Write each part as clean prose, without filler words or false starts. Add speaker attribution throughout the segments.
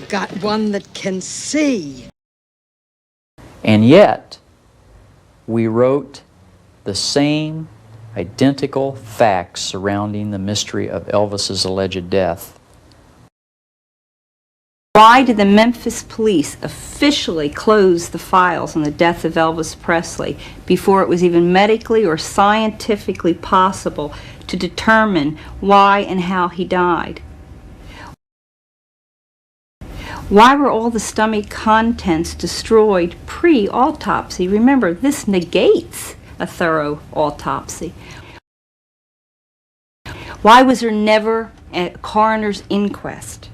Speaker 1: I've got one that can see.
Speaker 2: And yet, we wrote the same identical facts surrounding the mystery of Elvis's alleged death.
Speaker 3: Why did the Memphis police officially close the files on the death of Elvis Presley before it was even medically or scientifically possible to determine why and how he died? Why were all the stomach contents destroyed pre-autopsy? Remember, this negates a thorough autopsy. Why was there never a coroner's inquest?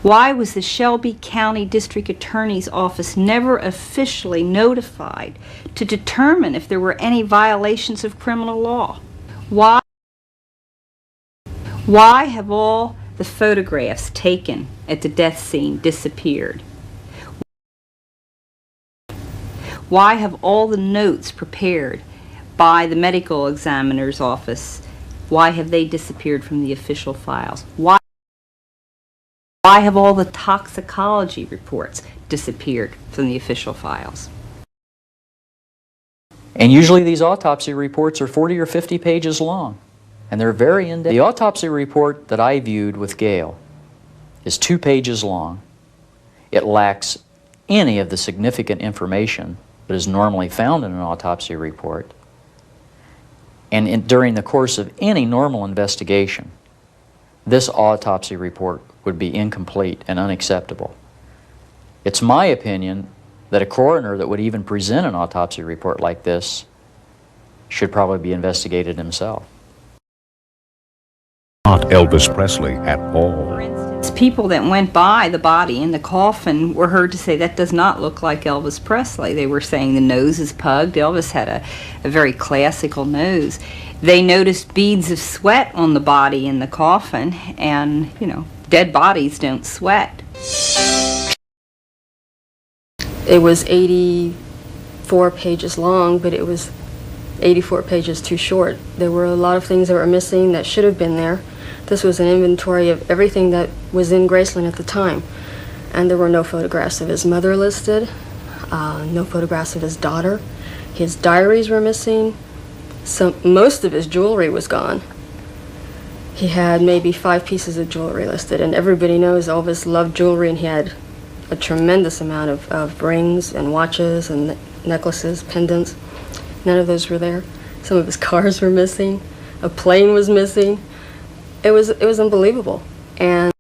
Speaker 3: Why was the Shelby County District Attorney's Office never officially notified to determine if there were any violations of criminal law? Why have all the photographs taken at the death scene disappeared? Why have all the notes prepared by the medical examiner's office, why have they disappeared from the official files? Why have all the toxicology reports disappeared from the official files?
Speaker 2: And usually these autopsy reports are 40 or 50 pages long, and they're very in-depth. The autopsy report that I viewed with Gail is 2 pages long. It lacks any of the significant information that is normally found in an autopsy report. And during the course of any normal investigation, this autopsy report would be incomplete and unacceptable. It's my opinion that a coroner that would even present an autopsy report like this should probably be investigated himself.
Speaker 4: Not Elvis Presley at all.
Speaker 3: For instance, people that went by the body in the coffin were heard to say that does not look like Elvis Presley. They were saying the nose is pugged. Elvis had a very classical nose. They noticed beads of sweat on the body in the coffin, and, you know, dead bodies don't sweat.
Speaker 5: It was 84 pages long, but it was 84 pages too short. There were a lot of things that were missing that should have been there. This was an inventory of everything that was in Graceland at the time. And there were no photographs of his mother listed, no photographs of his daughter. His diaries were missing. Most of his jewelry was gone. He had maybe 5 pieces of jewelry listed, and everybody knows Elvis loved jewelry, and he had a tremendous amount of rings and watches and necklaces, pendants. None of those were there. Some of his cars were missing. A plane was missing. It was unbelievable. And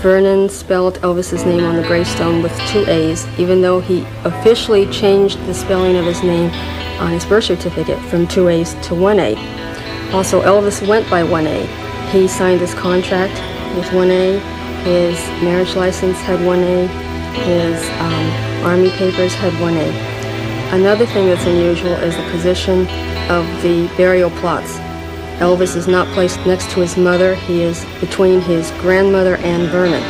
Speaker 5: Vernon spelled Elvis's name on the gravestone with 2 A's, even though he officially changed the spelling of his name on his birth certificate from 2 A's to 1 A. Also, Elvis went by 1 A. He signed his contract with 1 A. His marriage license had 1 A. His Army papers had 1 A. Another thing that's unusual is the position of the burial plots. Elvis is not placed next to his mother. He is between his grandmother and Vernon.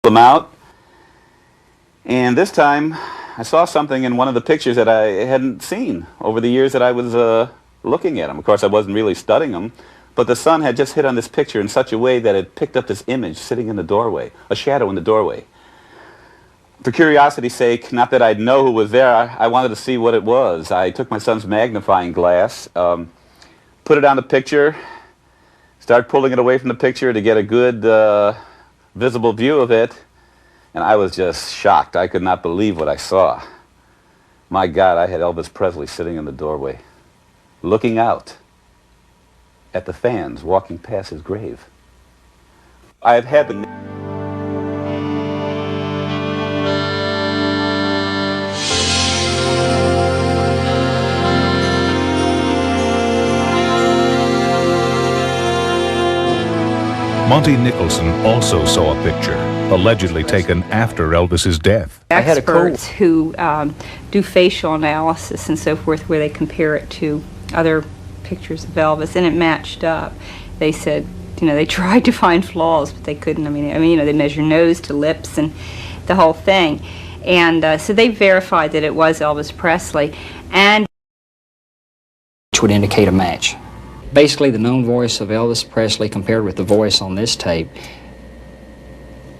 Speaker 6: Them out, and this time I saw something in one of the pictures that I hadn't seen over the years that I was looking at them. Of course, I wasn't really studying them, but the sun had just hit on this picture in such a way that it picked up this image sitting in the doorway, a shadow in the doorway. For curiosity's sake, not that I'd know who was there, I wanted to see what it was. I took my son's magnifying glass, put it on the picture, started pulling it away from the picture to get a good visible view of it, and I was just shocked. I could not believe what I saw. My God, I had Elvis Presley sitting in the doorway, looking out at the fans walking past his grave. I have had the...
Speaker 4: Monty Nicholson also saw a picture, allegedly taken after Elvis's death.
Speaker 3: Experts who do facial analysis and so forth, where they compare it to other pictures of Elvis, and it matched up. They said, you know, they tried to find flaws, but they couldn't. I mean, you know, they measure nose to lips and the whole thing, and so they verified that it was Elvis Presley, and
Speaker 7: which would indicate a match. Basically, the known voice of Elvis Presley compared with the voice on this tape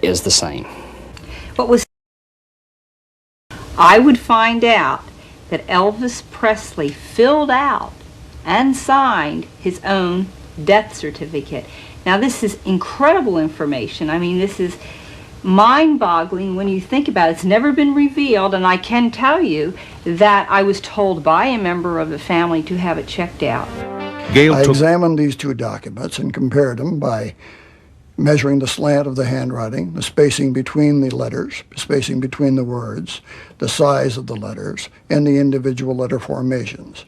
Speaker 7: is the same.
Speaker 3: What was I would find out that Elvis Presley filled out and signed his own death certificate. Now, this is incredible information. I mean, this is mind-boggling when you think about it. It's never been revealed, and I can tell you that I was told by a member of the family to have it checked out.
Speaker 8: I examined these two documents and compared them by measuring the slant of the handwriting, the spacing between the letters, spacing between the words, the size of the letters, and the individual letter formations.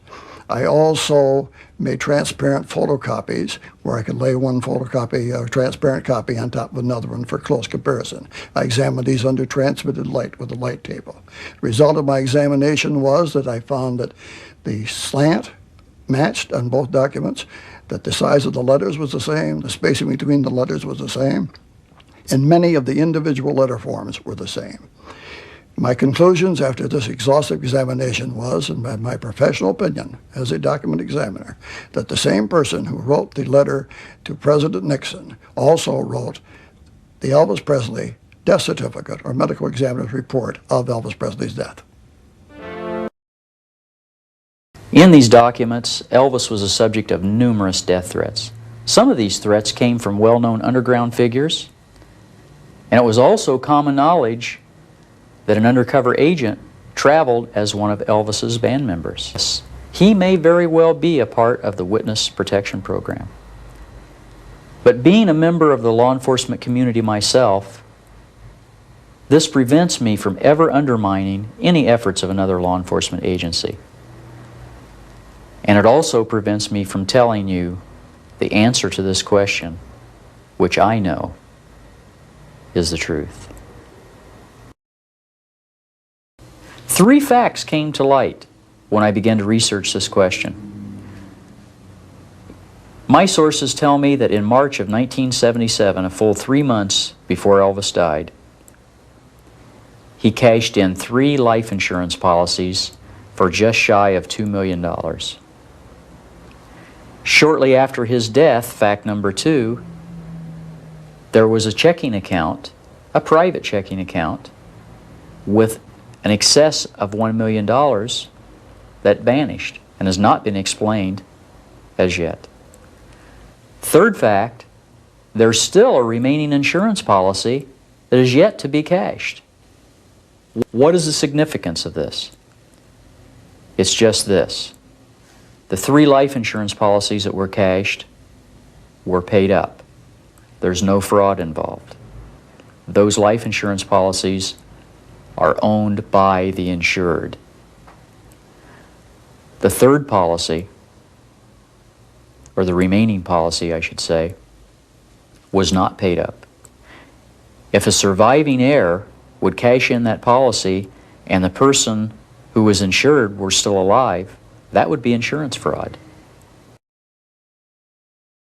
Speaker 8: I also made transparent photocopies where I could lay one photocopy or transparent copy on top of another one for close comparison. I examined these under transmitted light with a light table. The result of my examination was that I found that the slant matched on both documents, that the size of the letters was the same, the spacing between the letters was the same, and many of the individual letter forms were the same. My conclusions after this exhaustive examination was, in my professional opinion as a document examiner, that the same person who wrote the letter to President Nixon also wrote the Elvis Presley death certificate or medical examiner's report of Elvis Presley's death.
Speaker 2: In these documents, Elvis was a subject of numerous death threats. Some of these threats came from well-known underground figures, and it was also common knowledge that an undercover agent traveled as one of Elvis's band members. He may very well be a part of the witness protection program. But being a member of the law enforcement community myself, this prevents me from ever undermining any efforts of another law enforcement agency. And it also prevents me from telling you the answer to this question, which I know is the truth. 3 facts came to light when I began to research this question. My sources tell me that in March of 1977, a full 3 months before Elvis died, he cashed in 3 life insurance policies for just shy of $2 million. Shortly after his death, fact number 2, there was a checking account, a private checking account, with an excess of $1 million that vanished and has not been explained as yet. Third fact, there's still a remaining insurance policy that is yet to be cashed. What is the significance of this? It's just this. The 3 life insurance policies that were cashed were paid up. There's no fraud involved. Those life insurance policies are owned by the insured. The third policy, or the remaining policy I should say, was not paid up. If a surviving heir would cash in that policy and the person who was insured were still alive, that would be insurance fraud.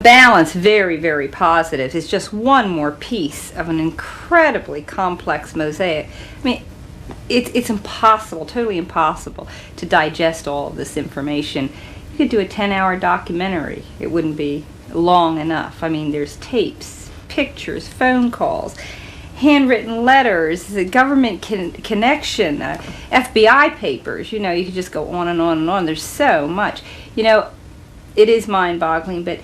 Speaker 3: Balance, very, very positive, is just one more piece of an incredibly complex mosaic. I mean, it's impossible, totally impossible, to digest all of this information. You could do a 10-hour documentary. It wouldn't be long enough. I mean, there's tapes, pictures, phone calls, handwritten letters, the government connection, FBI papers. You know, you could just go on and on and on. There's so much. You know, it is mind-boggling, but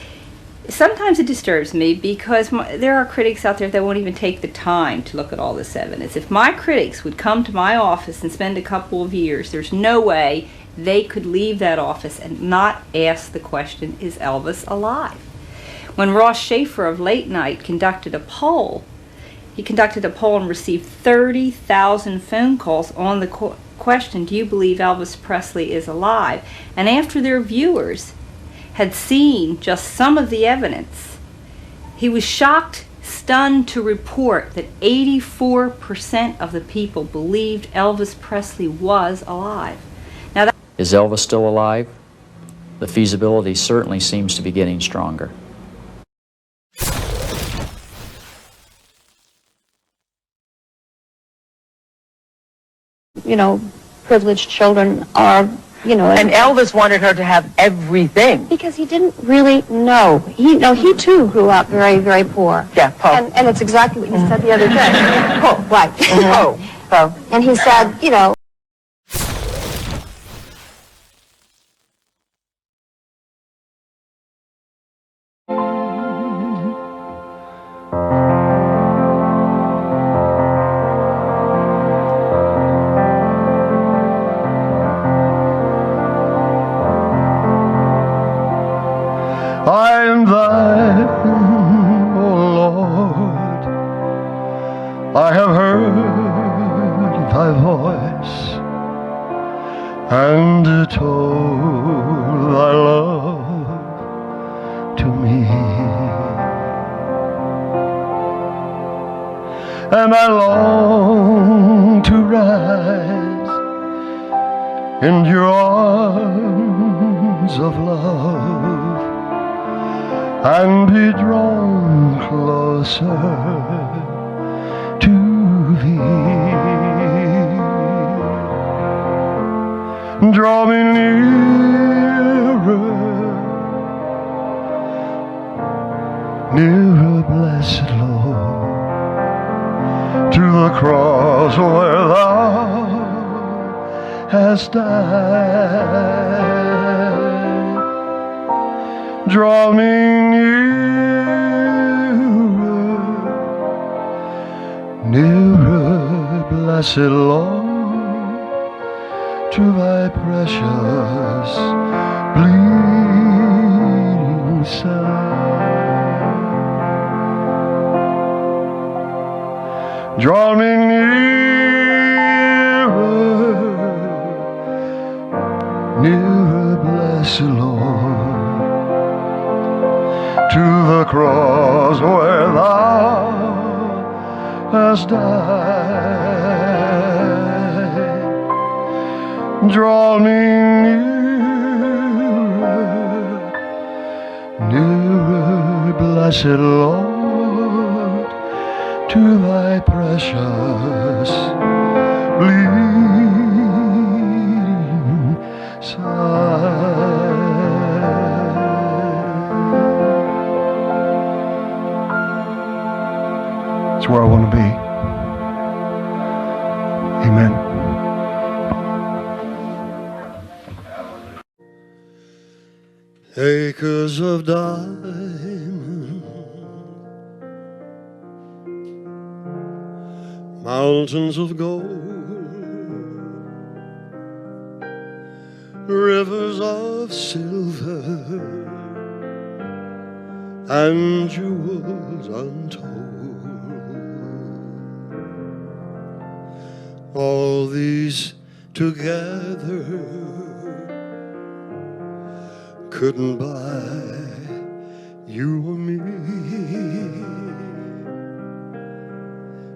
Speaker 3: sometimes it disturbs me because there are critics out there that won't even take the time to look at all this evidence. If my critics would come to my office and spend a couple of years, there's no way they could leave that office and not ask the question, is Elvis alive? When Ross Schaefer of Late Night conducted a poll, he conducted a poll and received 30,000 phone calls on the question, do you believe Elvis Presley is alive? And after their viewers had seen just some of the evidence, he was shocked, stunned to report that 84% of the people believed Elvis Presley was alive. Now,
Speaker 2: is Elvis still alive? The feasibility certainly seems to be getting stronger.
Speaker 9: You know, privileged children are you know.
Speaker 10: And Elvis wanted her to have everything.
Speaker 9: Because he didn't really know. He too grew up very, very poor.
Speaker 10: Yeah, Poe.
Speaker 9: And it's exactly what you said the other day. Poe, right.
Speaker 10: Poe.
Speaker 9: And he said, you know,
Speaker 11: I am thine, O Lord. I have heard thy voice and told thy love to me. And I long to rise in your arms of love and be drawn closer to thee. Draw me nearer, nearer, blessed Lord, to the cross where thou hast died. Draw me nearer, blessed Lord, to thy precious bleeding side. Draw me nearer, blessed Lord, to the cross where thou hast died. Draw me nearer, blessed Lord, to thy precious bleeding side. It's where I want to be. Amen. Acres of diamond, mountains of gold, rivers of silver, and jewels untold. All these together couldn't buy you or me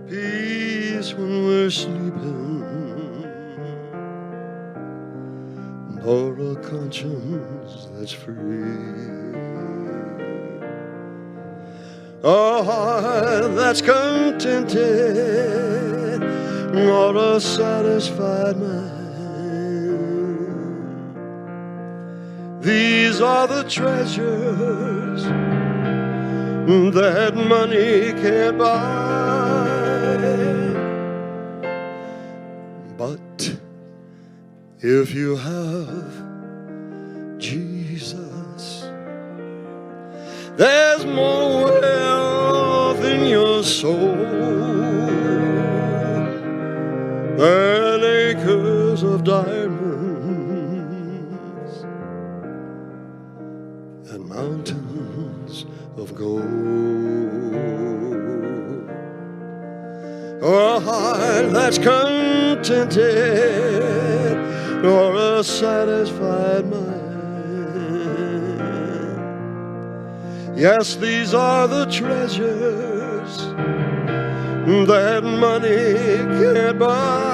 Speaker 11: peace when we're sleeping, nor a conscience that's free. A heart that's contented, nor a satisfied mind. These are the treasures that money can't buy. But if you have Jesus, there's more wealth in your soul than acres of diamonds and mountains of gold. A heart that's contented, or a satisfied mind. Yes, these are the treasures that money can't buy.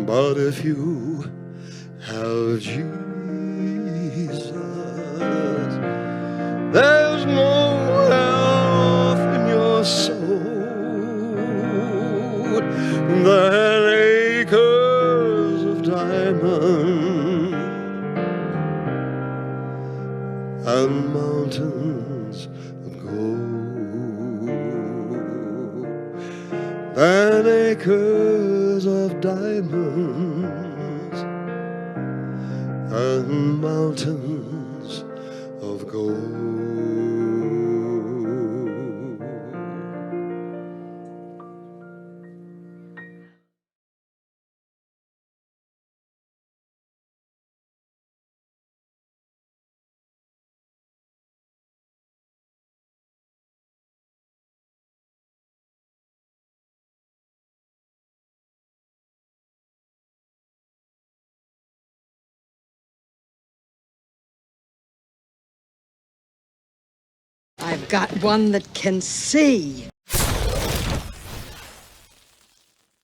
Speaker 11: But if you have Jesus, there's more wealth in your soul than acres diamond and mountains of gold and acres of diamonds and mountains of gold.
Speaker 1: I've got one that can see.